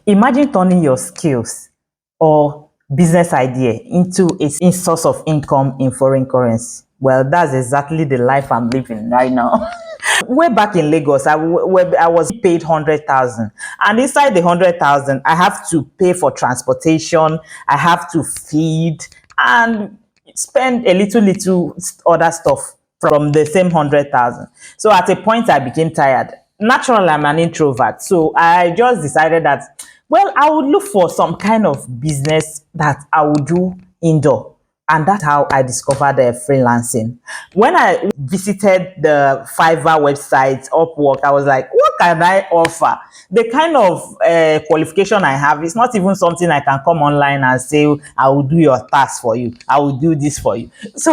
Imagine turning your skills or business idea into a source of income in foreign currency. Well, that's exactly the life I'm living right now. Way back in Lagos, I was paid 100,000, and inside the 100,000, I have to pay for transportation, I have to feed, and spend a little other stuff from the same 100,000. So at a point, I became tired. Naturally, I'm an introvert, so I just decided that, well, I would look for some kind of business that I would do indoor, and that's how I discovered freelancing. When I visited the Fiverr website, Upwork, I was like, what can I offer? The kind of qualification I have is not even something I can come online and say, I will do your task for you, I will do this for you. So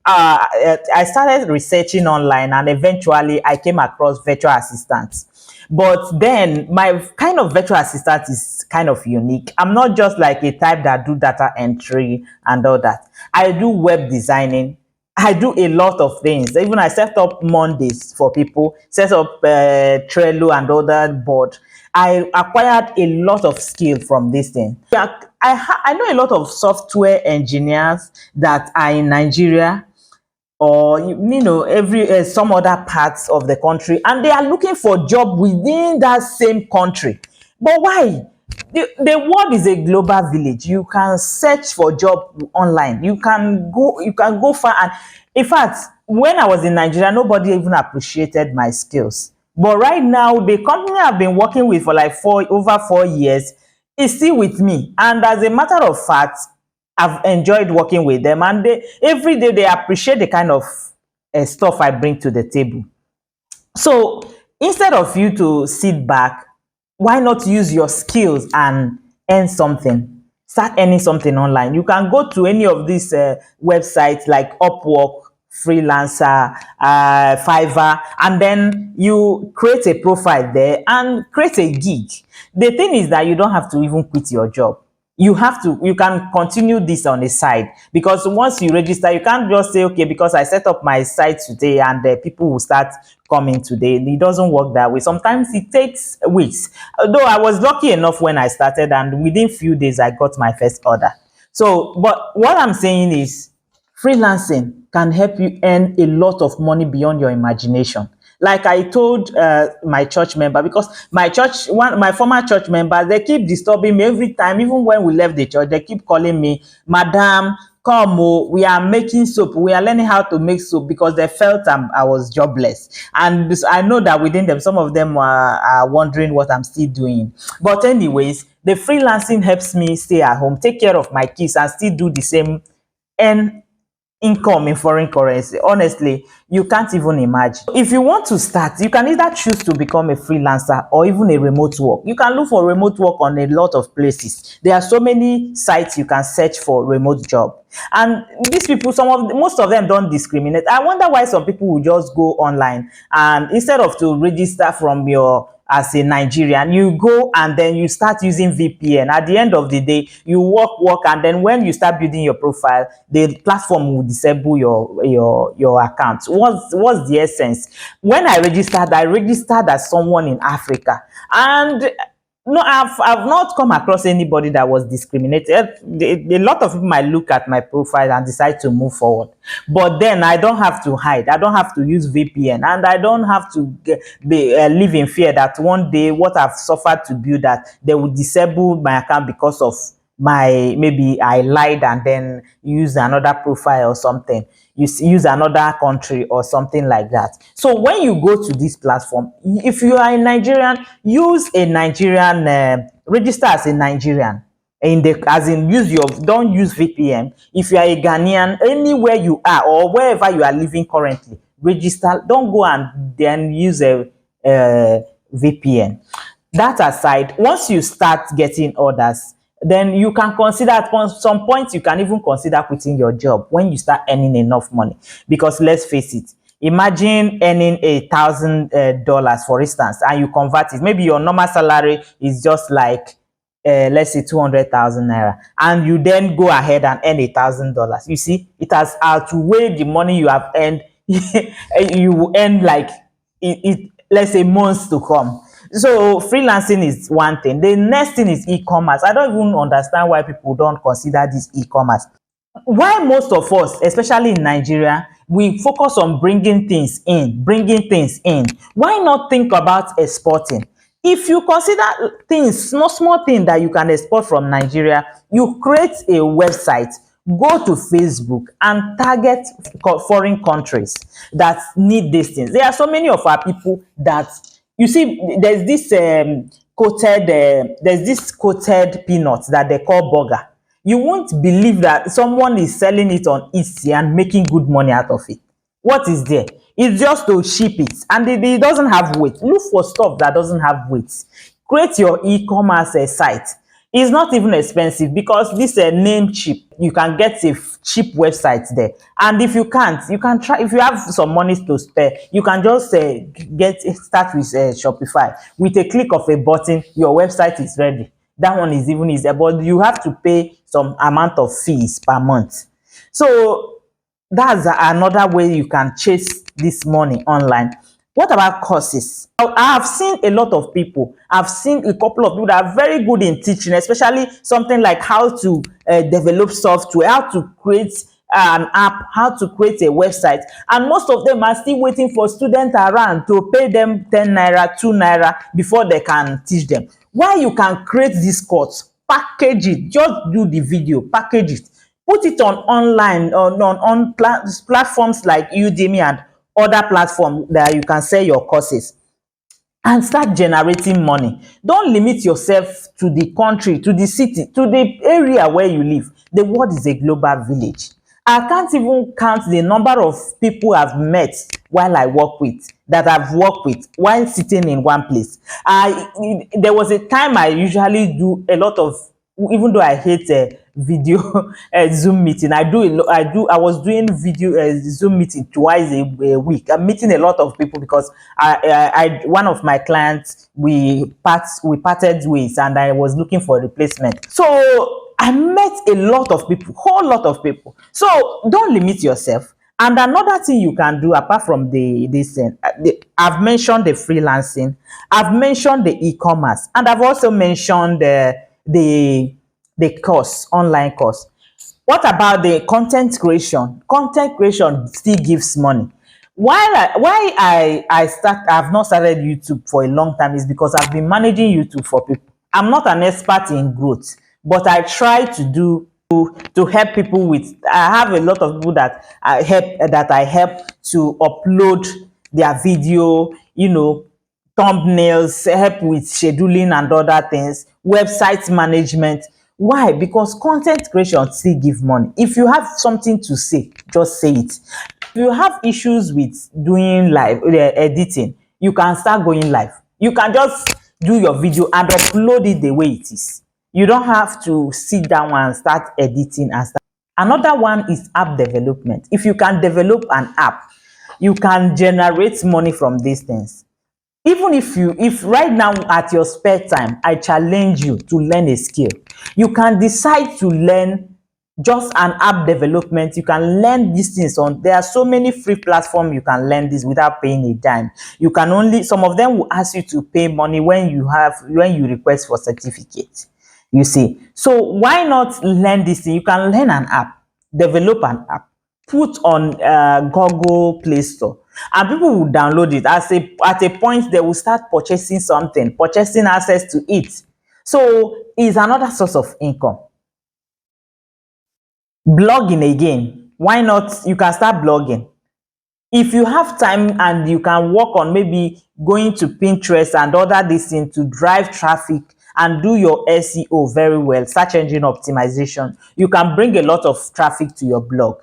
I started researching online, and eventually I came across virtual assistants. But then my kind of virtual assistant is kind of unique. I'm not just like a type that do data entry and all that. I do web designing. I do a lot of things. Even I set up Mondays for people, set up Trello and other board. I acquired a lot of skill from this thing. Yeah, I know a lot of software engineers that are in Nigeria, or every some other parts of the country, and they are looking for job within that same country. But why? The world is a global village. You can search for job online, you can go far. And in fact, when I was in Nigeria, nobody even appreciated my skills. But right now, the company I've been working with for like over 4 years is still with me, and as a matter of fact, I've enjoyed working with them, and every day they appreciate the kind of stuff I bring to the table. So instead of you to sit back, why not use your skills and earn something? Start earning something online. You can go to any of these websites like Upwork, Freelancer, Fiverr, and then you create a profile there and create a gig. The thing is that you don't have to even quit your job. You can continue this on the side, because once you register, you can't just say, okay, because I set up my site today and people will start coming today. It doesn't work that way. Sometimes it takes weeks. Though I was lucky enough when I started, and within few days I got my first order. So, but what I'm saying is, freelancing can help you earn a lot of money beyond your imagination. Like I told my church member, because my former church members, they keep disturbing me every time. Even when we left the church, they keep calling me, Madam, come, oh, we are making soap. We are learning how to make soap, because they felt I was jobless. And I know that within them, some of them are wondering what I'm still doing. But anyways, the freelancing helps me stay at home, take care of my kids, and still do the same, and income in foreign currency. Honestly, you can't even imagine. If you want to start, you can either choose to become a freelancer or even a remote work. You can look for remote work on a lot of places. There are so many sites you can search for remote job. And these people, most of them don't discriminate. I wonder why some people will just go online, and instead of to register from your as a Nigerian, you go and then you start using VPN. At the end of the day, you work, and then when you start building your profile, the platform will disable your account. What's the essence? When I registered as someone in Africa, and no, I've not come across anybody that was discriminated. A lot of people might look at my profile and decide to move forward, but then I don't have to hide. I don't have to use VPN, and I don't have to live in fear that one day what I've suffered to build, that they will disable my account because of maybe I lied and then use another profile or something. Use another country or something like that. So when you go to this platform, if you are a Nigerian, use a Nigerian, register as a Nigerian. Don't use VPN. If you are a Ghanaian, anywhere you are or wherever you are living currently, register. Don't go and then use a VPN. That aside, once you start getting orders, then you can consider, at some point you can even consider quitting your job when you start earning enough money. Because let's face it, imagine earning $1,000, for instance, and you convert it. Maybe your normal salary is just like let's say 200,000 naira, and you then go ahead and earn $1,000. You see, it has outweighed the money you have earned. You will earn like let's say months to come. So freelancing is one thing. The next thing is e-commerce. I don't even understand why people don't consider this e-commerce. Why most of us, especially in Nigeria, we focus on bringing things in. Why not think about exporting? If you consider things, small thing that you can export from Nigeria, you create a website, go to Facebook and target foreign countries that need these things. There are so many of our people that, you see, there's this coated peanuts that they call burger. You won't believe that someone is selling it on Etsy and making good money out of it. What is there? It's just to ship it, and it doesn't have weight. Look for stuff that doesn't have weight. Create your e-commerce site. It's not even expensive, because this name cheap. You can get a cheap website there, and if you can't, you can try. If you have some money to spare, you can just start with Shopify. With a click of a button, your website is ready. That one is even easier, but you have to pay some amount of fees per month. So that's another way you can chase this money online. What about courses? I have seen a lot of people. I've seen a couple of people that are very good in teaching, especially something like how to develop software, how to create an app, how to create a website. And most of them are still waiting for students around to pay them 10 naira, 2 naira before they can teach them. Why you can create this course, package it, just do the video, package it, put it on online, on platforms like Udemy and other platforms that you can sell your courses, and start generating money. Don't limit yourself to the country, to the city, to the area where you live. The world is a global village. I can't even count the number of people I've met while I work with, that I've worked with while sitting in one place. There was a time I usually do a lot of, even though I hate video Zoom meeting, I was doing video Zoom meeting twice a week. I'm meeting a lot of people because one of my clients, we parted ways, and I was looking for a replacement. So I met a lot of people, whole lot of people. So don't limit yourself. And another thing you can do, apart from I've mentioned the freelancing, I've mentioned the e-commerce, and I've also mentioned the course, online course. What about the content creation? Content creation still gives money. I've not started YouTube for a long time is because I've been managing YouTube for people. I'm not an expert in growth, but I try to help people with. I have a lot of people that I help to upload their video, thumbnails, help with scheduling and other things, website management. Why? Because content creation still give money. If you have something to say, just say it. If you have issues with doing live editing, you can start going live. You can just do your video and upload it the way it is. You don't have to sit down and start editing and start. Another one is app development. If you can develop an app, you can generate money from these things. Even if right now at your spare time, I challenge you to learn a skill. You can decide to learn just an app development. You can learn these things on, there are so many free platforms you can learn this without paying a dime. You can only, some of them will ask you to pay money when you request for certificate, you see. So why not learn this thing? You can learn an app, develop an app, put on Google Play Store, and people will download it. At a point, they will start purchasing something, purchasing access to it. So it's another source of income. Blogging again. Why not? You can start blogging. If you have time and you can work on maybe going to Pinterest and other this thing to drive traffic and do your SEO very well, search engine optimization, you can bring a lot of traffic to your blog.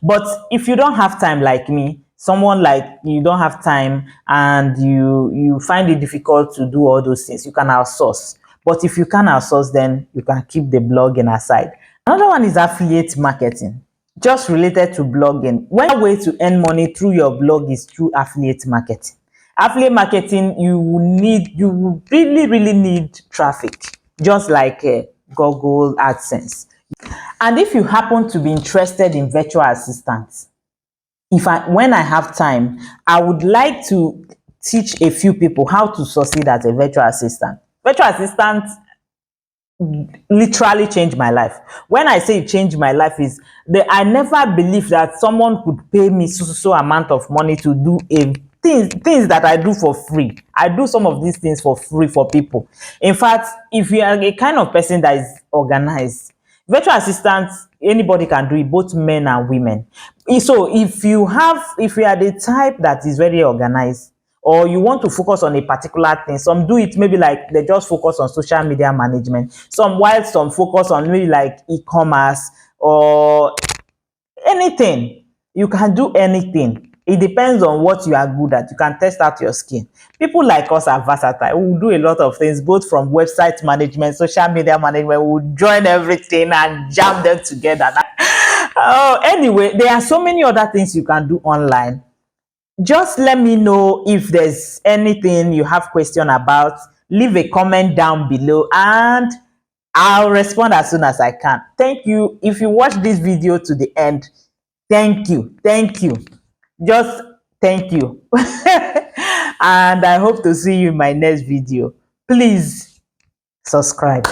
But if you don't have time, like me, someone like you don't have time and you find it difficult to do all those things, you can outsource. But if you can outsource, then you can keep the blogging aside. Another one is affiliate marketing, just related to blogging. One way to earn money through your blog is through affiliate marketing. Affiliate marketing, you will really need traffic, just like Google AdSense. And if you happen to be interested in virtual assistants, when I have time, I would like to teach a few people how to succeed as a virtual assistant. Virtual assistant literally changed my life. When I say it changed my life, is that I never believed that someone could pay me so amount of money to do a things that I do for free. I do some of these things for free for people. In fact, if you are a kind of person that is organized, virtual assistants, anybody can do it, both men and women. So if you are the type that is very organized, or you want to focus on a particular thing, some do it maybe like they just focus on social media management, some focus on maybe like e-commerce or anything. You can do anything. It depends on what you are good at. You can test out your skill. People like us are versatile. We will do a lot of things, both from website management, social media management. We will join everything and jam them together. Oh, anyway, there are so many other things you can do online. Just let me know if there's anything you have question about. Leave a comment down below and I'll respond as soon as I can. Thank you. If you watch this video to the end, thank you. Thank you. Just thank you. And I hope to see you in my next video. Please subscribe.